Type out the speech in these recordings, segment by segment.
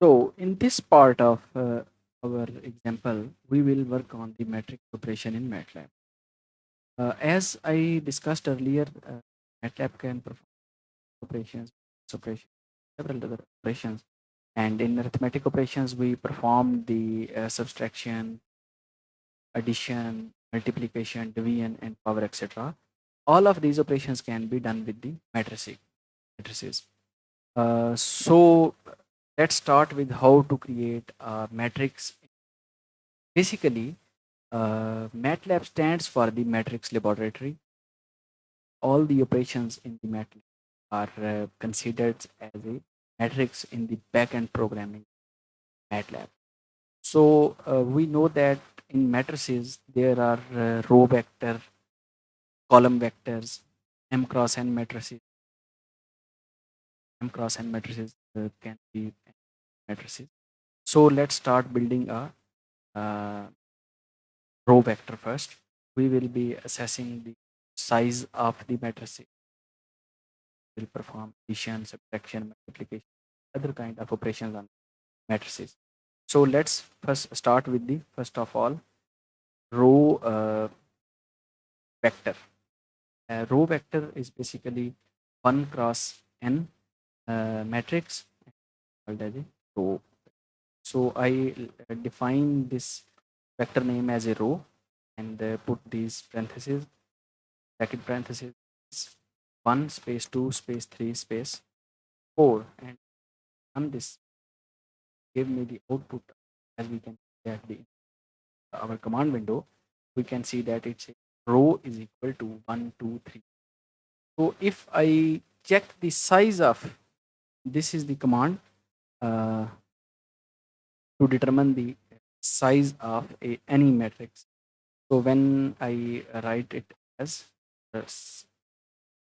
So in this part of our example, we will work on the matrix operation in MATLAB. As I discussed earlier, MATLAB can perform operations, operations, several other operations, and in arithmetic operations, we perform the subtraction, addition, multiplication, division, and power, etc. All of these operations can be done with the matrices. So let's start with how to create a matrix. Basically, MATLAB stands for the Matrix Laboratory. All the operations in the MATLAB are considered as a matrix in the backend programming MATLAB. So we know that in matrices there are row vector, column vectors, m cross n matrices. M cross n matrices can be matrices. So let's start building a uh, row vector first. We will be assessing the size of the matrices. Will perform addition, subtraction, multiplication, other kind of operations on matrices. So let's first start with the first of all row vector. A row vector is basically 1 cross n matrix called as a row. So I define this vector name as a row and put these parentheses, bracket parentheses, 1 space 2 space 3 space 4, and run this. Give me the output. As we can see at the our command window, we can see that it's a row is equal to 1 2 3. So if I check the size of, this is the command uh, to determine the size of any matrix. So when I write it as size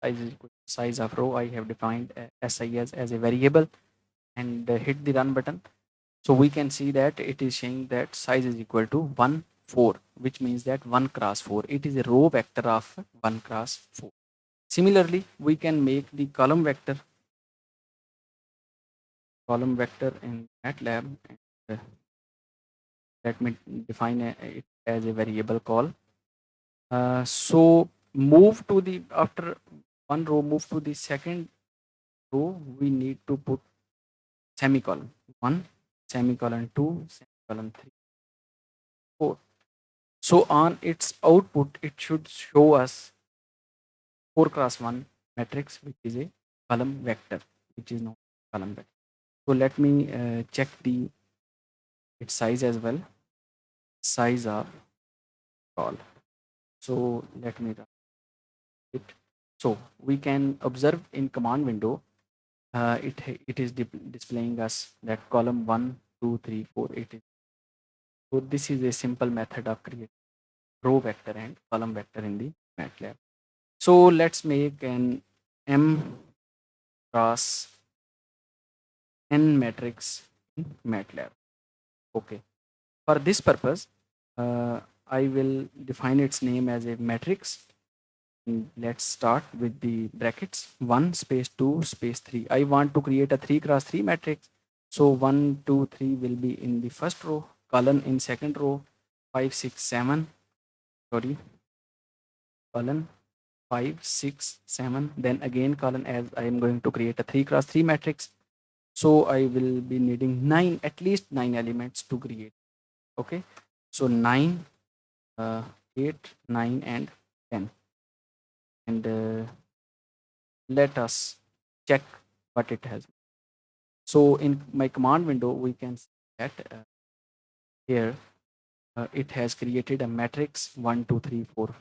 is equal to size of row, I have defined SIS as a variable and hit the run button. So we can see that it is saying that size is equal to 1 4, which means that 1 cross 4. It is a row vector of 1 cross 4. Similarly, we can make the column vector in MATLAB. And, let me define it as a variable call. So move to the, after one row, move to the second row, we need to put semicolon 1, semicolon 2, semicolon 3, 4. So on its output, it should show us 4 cross 1 matrix, which is a column vector, which is not column vector. So let me check the its size as well. Size of call. So let me run it. So we can observe in command window, it is displaying us that column 1, 2, 3, 4. It is. So this is a simple method of creating row vector and column vector in the MATLAB. So let's make an M cross n matrix in MATLAB. Okay. For this purpose, I will define its name as a matrix. And let's start with the brackets 1 space 2 space 3. I want to create a 3 cross 3 matrix. So 1, 2, 3 will be in the first row, column in second row, 5, 6, 7. Sorry, column 5, 6, 7. Then again column, as I am going to create a 3 cross 3 matrix. So I will be needing 9, at least 9 elements to create. Okay. So 9, 8, 9, and 10. And let us check what it has. So in my command window, we can see that here it has created a matrix 1, 2, 3, 4,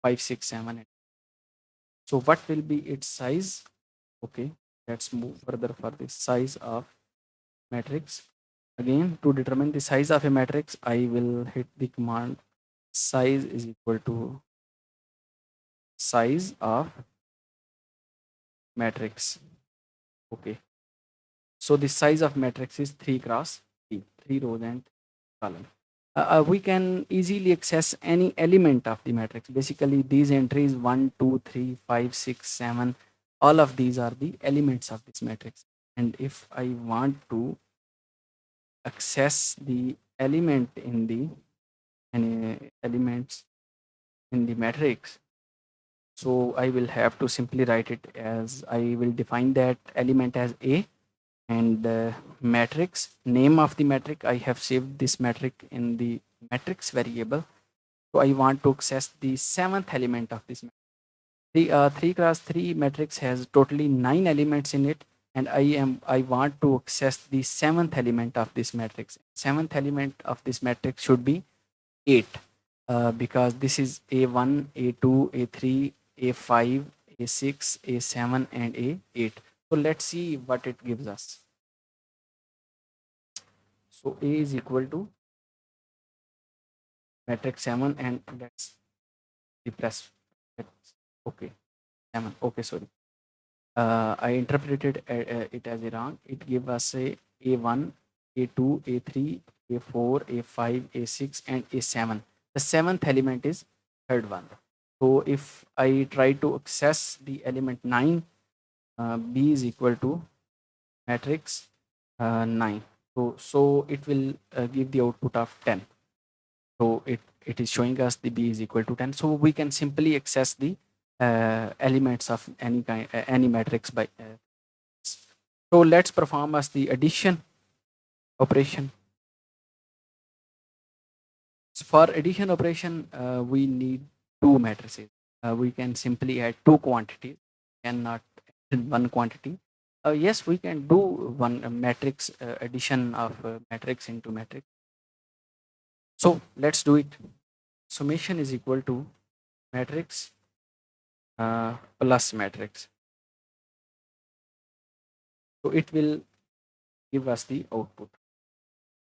5, 6, 7. So what will be its size? Okay, let's move further for the size of matrix. Again, to determine the size of a matrix, I will hit the command size is equal to size of matrix. Okay, so the size of matrix is 3 cross 3, 3 rows and column. We can easily access any element of the matrix. Basically, these entries 1, 2, 3, 5, 6, 7, all of these are the elements of this matrix. And if I want to access the element in the any elements in the matrix. So I will have to simply write it as I will define that element as A, and matrix name of the matrix. I have saved this matrix in the matrix variable. So I want to access the seventh element of this matrix. The 3 cross 3 matrix has totally 9 elements in it, and I want to access the seventh element of this matrix. Seventh element of this matrix should be 8, because this is A1, A2, A3, A5, A6, A7, and A8. So let's see what it gives us. So A is equal to matrix 7, and let's repress it. Okay, 7. Okay, sorry. I interpreted it as a wrong. It gave us a A1, A2, A3, A4, A5, A6, and A7. The seventh element is third one. So if I try to access the element 9, B is equal to matrix 9. So it will give the output of 10. So it is showing us the B is equal to 10. So we can simply access the elements of any kind, any matrix by. So let's perform as the addition operation. So for addition operation, we need two matrices. We can simply add two quantities, cannot add one quantity. Yes, we can do one matrix addition of matrix into matrix. So let's do it. Summation is equal to matrix plus matrix. So it will give us the output.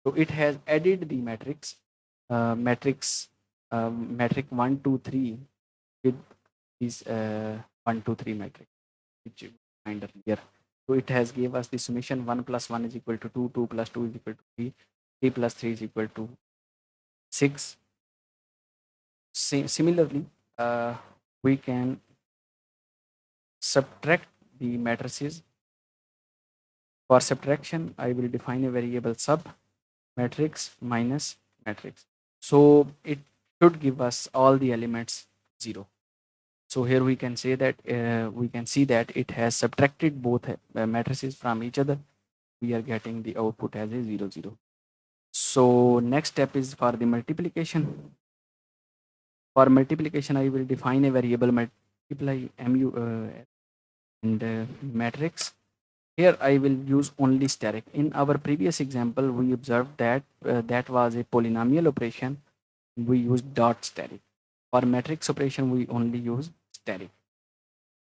So it has added the matrix, matrix 1, 2, 3 with this 1, 2, 3 matrix, which you find here. So it has gave us the summation 1 plus 1 is equal to 2, 2 plus 2 is equal to 3, 3 plus 3 is equal to 6. Similarly, we can subtract the matrices. For subtraction, I will define a variable sub matrix minus matrix. So it should give us all the elements 0. So here we can say that we can see that it has subtracted both matrices from each other. We are getting the output as a 0, 0. So next step is for the multiplication. For multiplication, I will define a variable multiply mu and matrix. Here I will use only steric. In our previous example, we observed that that was a polynomial operation. We use dot steric. For matrix operation, we only use steric.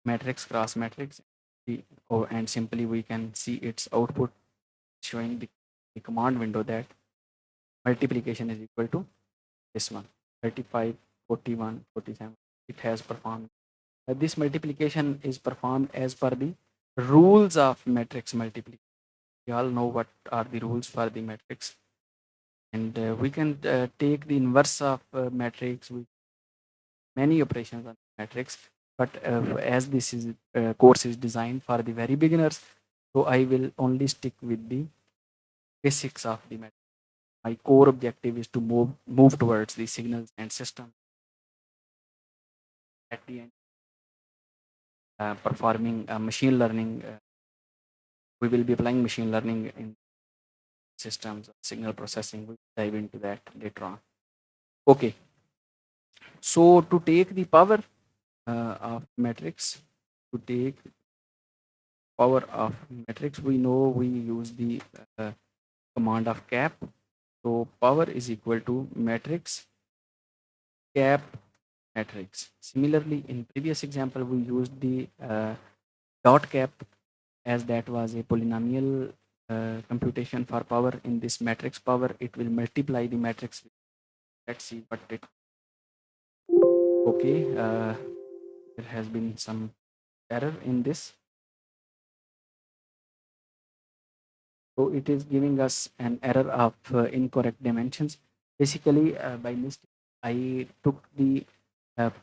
Matrix cross matrix, and simply we can see its output showing the command window that multiplication is equal to this one, 35, 41, 47. It has performed. This multiplication is performed as per the rules of matrix multiplication. We all know what are the rules for the matrix, and we can take the inverse of matrix with many operations on matrix. But as this is course is designed for the very beginners, so I will only stick with the basics of the matrix. My core objective is to move towards the signals and system at the end, performing machine learning. We will be applying machine learning in systems, signal processing. We'll dive into that later on. Okay, so to take the power of matrix, to take power of matrix, we know we use the command of cap. So power is equal to matrix cap matrix. Similarly, in previous example, we used the dot cap, as that was a polynomial computation for power. In this matrix power, it will multiply the matrix. Let's see what it. Okay, there has been some error in this. So it is giving us an error of incorrect dimensions. Basically, by mistake, I took the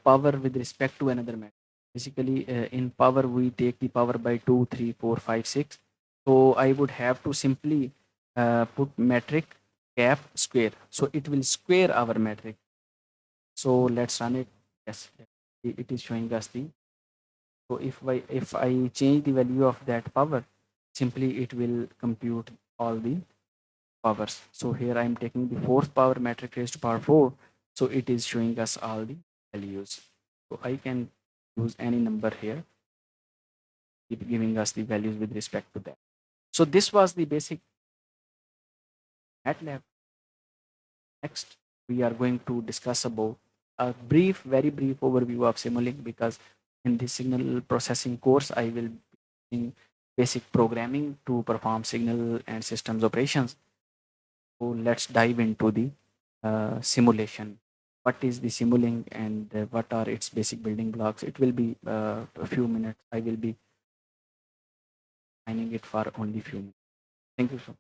power with respect to another matrix. Basically, in power, we take the power by 2, 3, 4, 5, 6. So I would have to simply put metric cap square, so it will square our metric. So let's run it. Yes, it is showing us the. So if I change the value of that power, simply it will compute all the powers. So here I am taking the fourth power metric raised to power 4. So it is showing us all the values. So I can use any number here, keep giving us the values with respect to that. So this was the basic MATLAB. Next, we are going to discuss about a brief, very brief overview of Simulink, because in the signal processing course, I will be using basic programming to perform signal and systems operations. So let's dive into the simulation. What is the Simulink and what are its basic building blocks? It will be a few minutes. I will be finding it for only few minutes. Thank you so much.